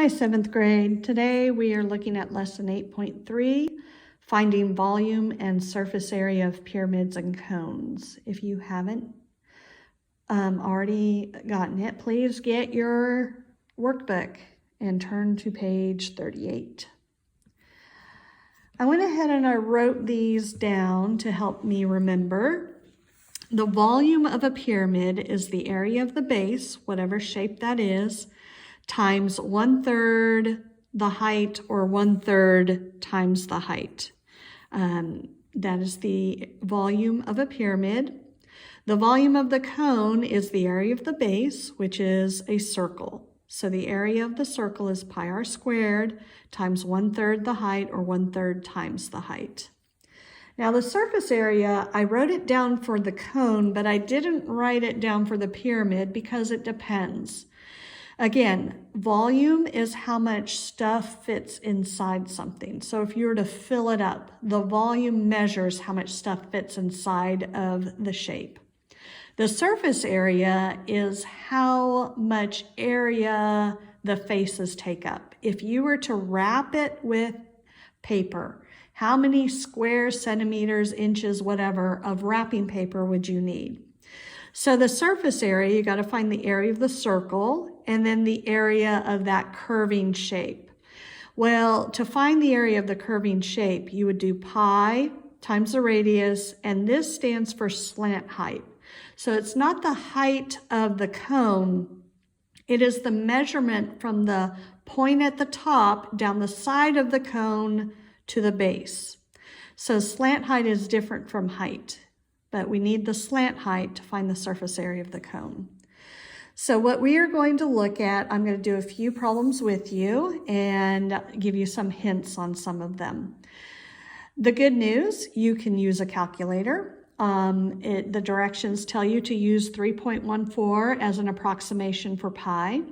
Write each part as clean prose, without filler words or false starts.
Hi, 7th grade. Today we are looking at lesson 8.3, finding volume and surface area of pyramids and cones. If you haven't already gotten it, please get your workbook and turn to page 38. I went ahead and I wrote these down to help me remember. The volume of a pyramid is the area of the base, whatever shape that is, times 1/3 the height, or 1/3 times the height. That is the volume of a pyramid. The volume of the cone is the area of the base, which is a circle. So the area of the circle is pi r squared times 1/3 the height, or 1/3 times the height. Now the surface area, I wrote it down for the cone, but I didn't write it down for the pyramid because it depends. Again, volume is how much stuff fits inside something. So if you were to fill it up, the volume measures how much stuff fits inside of the shape. The surface area is how much area the faces take up. If you were to wrap it with paper, how many square centimeters, inches, whatever, of wrapping paper would you need? So the surface area, you got to find the area of the circle and then the area of that curving shape. Well, to find the area of the curving shape, you would do pi times the radius, and this stands for slant height. So it's not the height of the cone, it is the measurement from the point at the top down the side of the cone to the base. So slant height is different from height, but we need the slant height to find the surface area of the cone. So what we are going to look at, I'm going to do a few problems with you and give you some hints on some of them. The good news, you can use a calculator. The directions tell you to use 3.14 as an approximation for pi,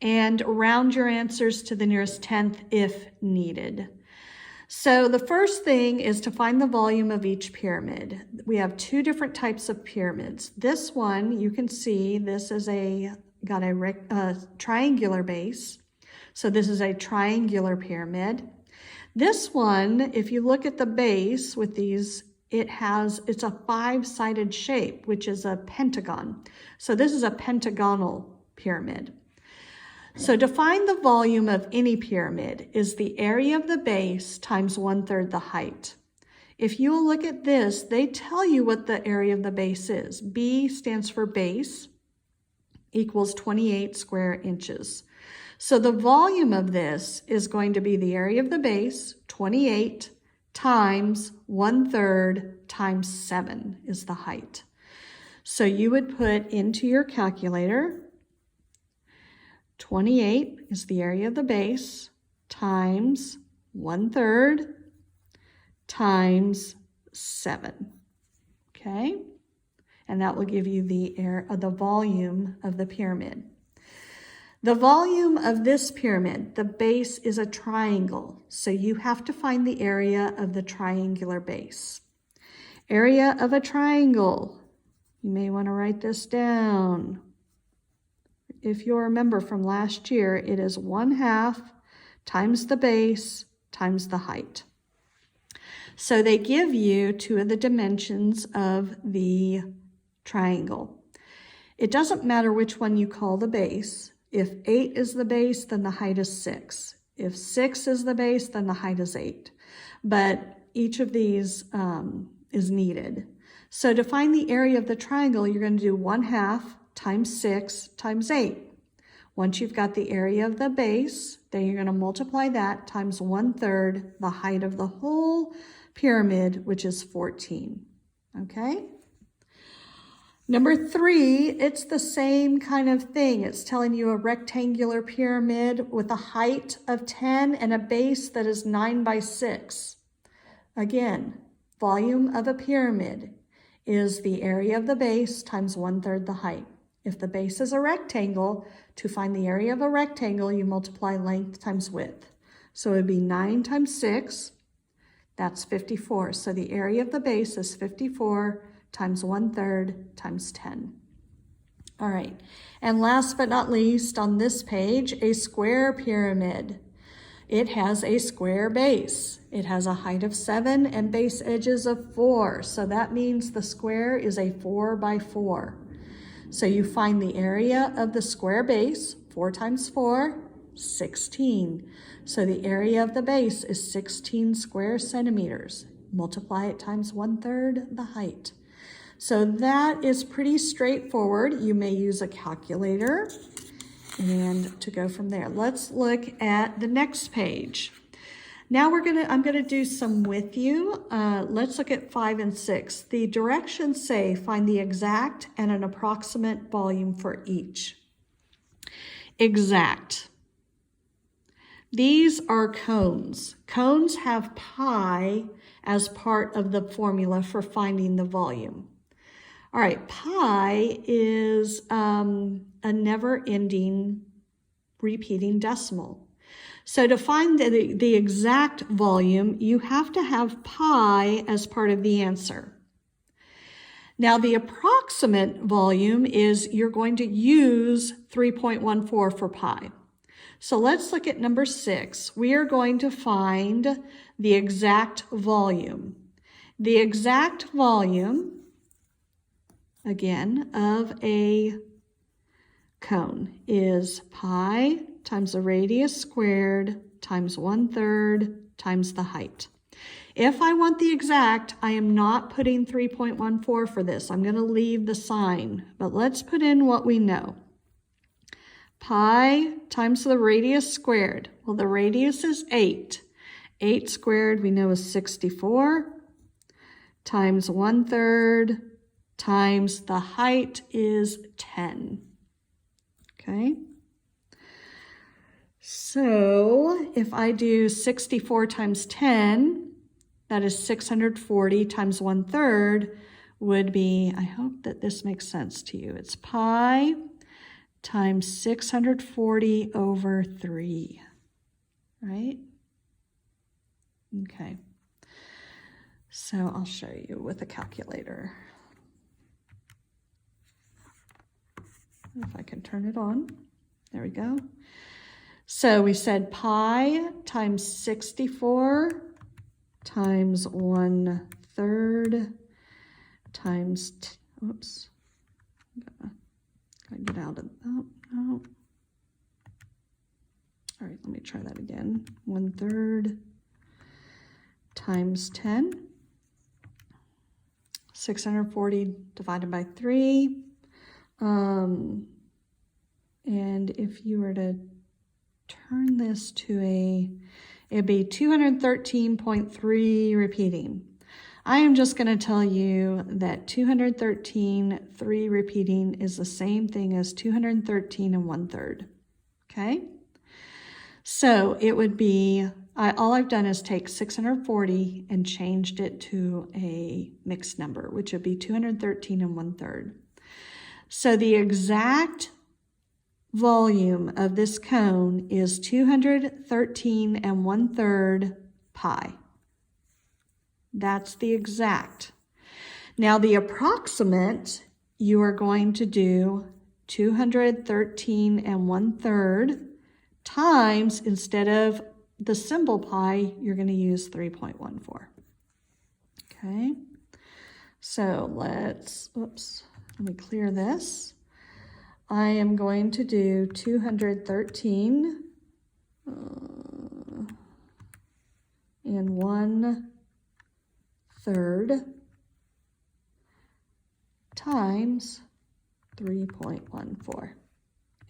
and round your answers to the nearest tenth if needed. So the first thing is to find the volume of each pyramid. We have two different types of pyramids. This one, you can see, this is got a triangular base. So this is a triangular pyramid. This one, if you look at the base with these, it's a 5-sided shape, which is a pentagon. So this is a pentagonal pyramid. So to find the volume of any pyramid is the area of the base times 1/3 the height. If you will look at this, they tell you what the area of the base is. B stands for base, equals 28 square inches. So the volume of this is going to be the area of the base, 28, times 1/3 times 7 is the height. So you would put into your calculator, 28 is the area of the base times 1/3 times 7, okay? And that will give you the volume of the pyramid. The volume of this pyramid, the base is a triangle, so you have to find the area of the triangular base. Area of a triangle, you may want to write this down. If you'll remember from last year, it is 1/2 times the base times the height. So they give you two of the dimensions of the triangle. It doesn't matter which one you call the base. If 8 is the base, then the height is 6. If 6 is the base, then the height is 8. But each of these is needed. So to find the area of the triangle, you're going to do 1/2 times 6 times 8. Once you've got the area of the base, then you're going to multiply that times 1/3 the height of the whole pyramid, which is 14. Okay? Number 3, it's the same kind of thing. It's telling you a rectangular pyramid with a height of 10 and a base that is 9/6. Again, volume of a pyramid is the area of the base times 1/3 the height. If the base is a rectangle, to find the area of a rectangle, you multiply length times width. So it would be 9 times 6, that's 54. So the area of the base is 54 times 1/3 times 10. All right, and last but not least on this page, a square pyramid. It has a square base. It has a height of 7 and base edges of 4. So that means the square is a 4 by 4. So you find the area of the square base, 4 times 4, 16. So the area of the base is 16 square centimeters. Multiply it times 1/3 the height. So that is pretty straightforward. You may use a calculator and to go from there. Let's look at the next page. Now I'm gonna do some with you. Let's look at 5 and 6. The directions say find the exact and an approximate volume for each. Exact. These are cones. Cones have pi as part of the formula for finding the volume. All right, pi is a never-ending repeating decimal. So to find the exact volume, you have to have pi as part of the answer. Now the approximate volume is you're going to use 3.14 for pi. So let's look at number 6. We are going to find the exact volume. The exact volume, again, of a cone is pi times the radius squared times 1/3 times the height. If I want the exact, I am not putting 3.14 for this. I'm going to leave the sign, but let's put in what we know. Pi times the radius squared. Well, the radius is 8. 8 squared we know is 64 times 1/3 times the height is 10. Okay. So if I do 64 times 10, that is 640 times 1/3 would be, I hope that this makes sense to you. It's pi times 640 over 3, right? Okay. So I'll show you with a calculator. If I can turn it on. There we go. So we said pi times 64 times 1/3 times, oops, gotta get out of, oh, no. All right, let me try that again. 1/3 times 10. 640 divided by 3. And if you were to turn this to it'd be 213.3 repeating. I am just going to tell you that 213.3 repeating is the same thing as 213 and 1/3. Okay? So it would be, all I've done is take 640 and changed it to a mixed number, which would be 213 and 1/3. So the exact volume of this cone is 213 and 1/3 pi. That's the exact. Now the approximate, you are going to do 213 and 1/3 times, instead of the symbol pi, you're going to use 3.14. Okay, so let me clear this. I am going to do 213 and 1/3 times 3.14.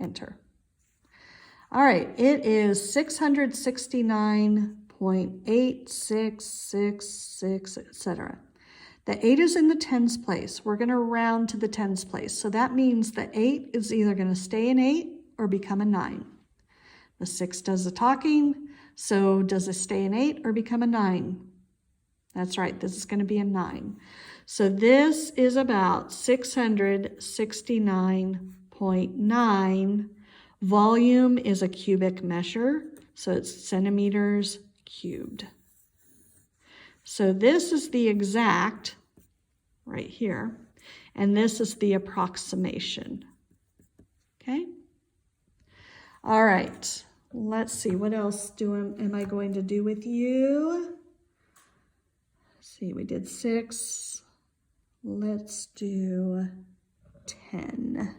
Enter. All right, it is 669.8666, etc. The 8 is in the tens place. We're going to round to the tens place. So that means the 8 is either going to stay an 8 or become a 9. The 6 does the talking. So does it stay an 8 or become a 9? That's right. This is going to be a 9. So this is about 669.9. Volume is a cubic measure. So it's centimeters cubed. So this is the exact right here, and this is the approximation. Okay? All right, let's see, what else am I going to do with you? Let's see, we did 6. Let's do 10.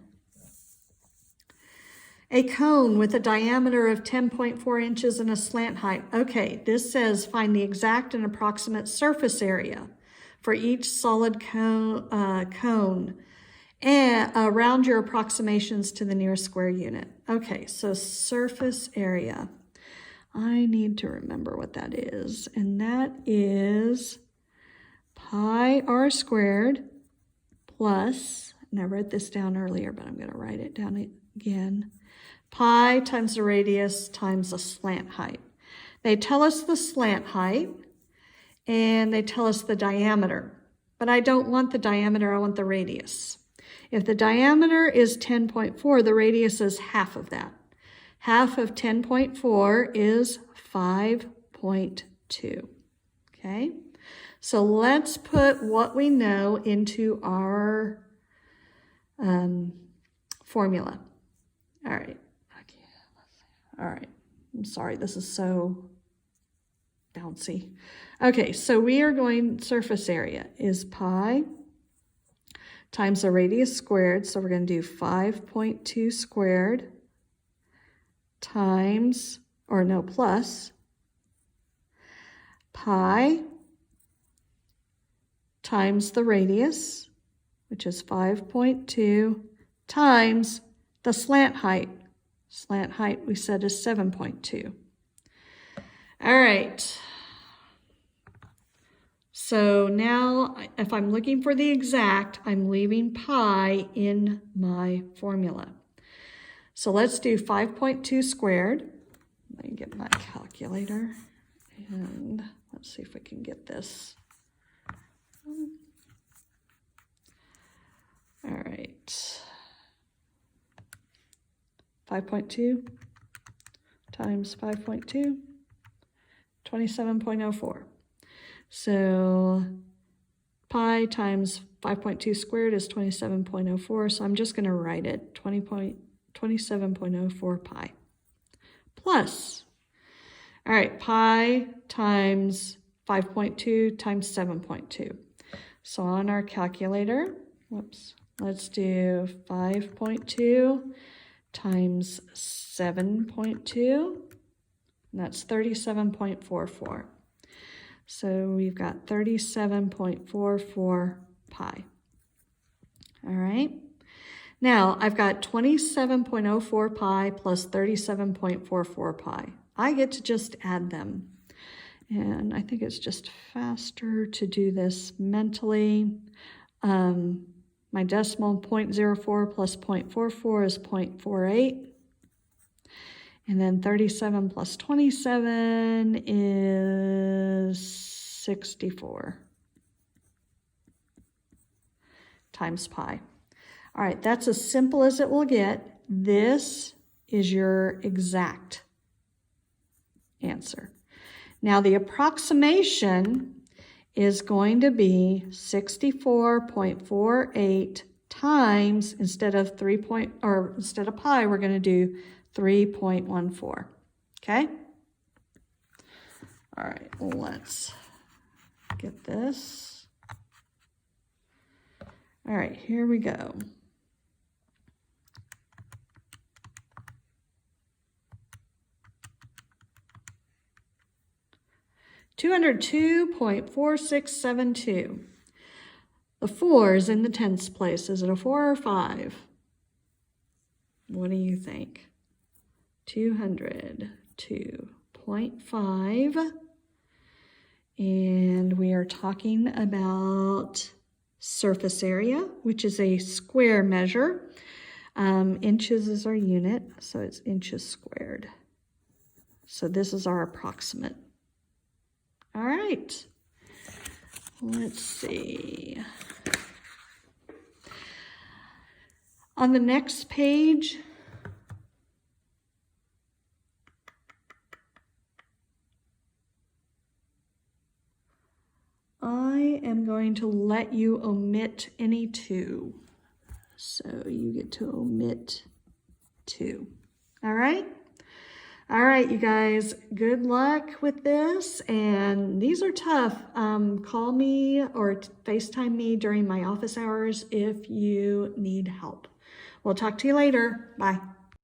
A cone with a diameter of 10.4 inches and a slant height. Okay, this says find the exact and approximate surface area for each solid cone and around your approximations to the nearest square unit. Okay, so surface area. I need to remember what that is, and that is pi r squared plus, and I wrote this down earlier, but I'm going to write it down again, pi times the radius times the slant height. They tell us the slant height, and they tell us the diameter, but I don't want the diameter, I want the radius. If the diameter is 10.4, the radius is half of that. Half of 10.4 is 5.2, okay? So let's put what we know into our formula. All right. All right. I'm sorry, this is so bouncy. Okay, so we are going, surface area is pi times the radius squared. So we're going to do 5.2 squared times, or no, plus pi times the radius, which is 5.2, times the slant height. Slant height, we said, is 7.2. All right. So now, if I'm looking for the exact, I'm leaving pi in my formula. So let's do 5.2 squared. Let me get my calculator, and let's see if we can get this. All right. 5.2 times 5.2, 27.04. So pi times 5.2 squared is 27.04. So I'm just going to write it 27.04 pi plus, all right, pi times 5.2 times 7.2. So on our calculator, whoops, let's do 5.2 times 7.2, and that's 37.44. So we've got 37.44 pi. All right. Now I've got 27.04 pi plus 37.44 pi. I get to just add them. And I think it's just faster to do this mentally. My decimal 0.04 plus 0.44 is 0.48. And then 37 plus 27 is 64 times pi. All right, that's as simple as it will get. This is your exact answer. Now the approximation is going to be 64.48 times, instead of pi, we're going to do 3.14. Okay? All right, let's get this. All right, here we go. $202.4672. The 4 is in the tens place. Is it a 4 or 5? What do you think? 202.5. And we are talking about surface area, which is a square measure. Inches is our unit, so it's inches squared. So this is our approximate. All right, let's see. On the next page, I am going to let you omit any 2. So you get to omit 2. All right? All right, you guys, good luck with this. And these are tough. Call me or FaceTime me during my office hours if you need help. We'll talk to you later. Bye.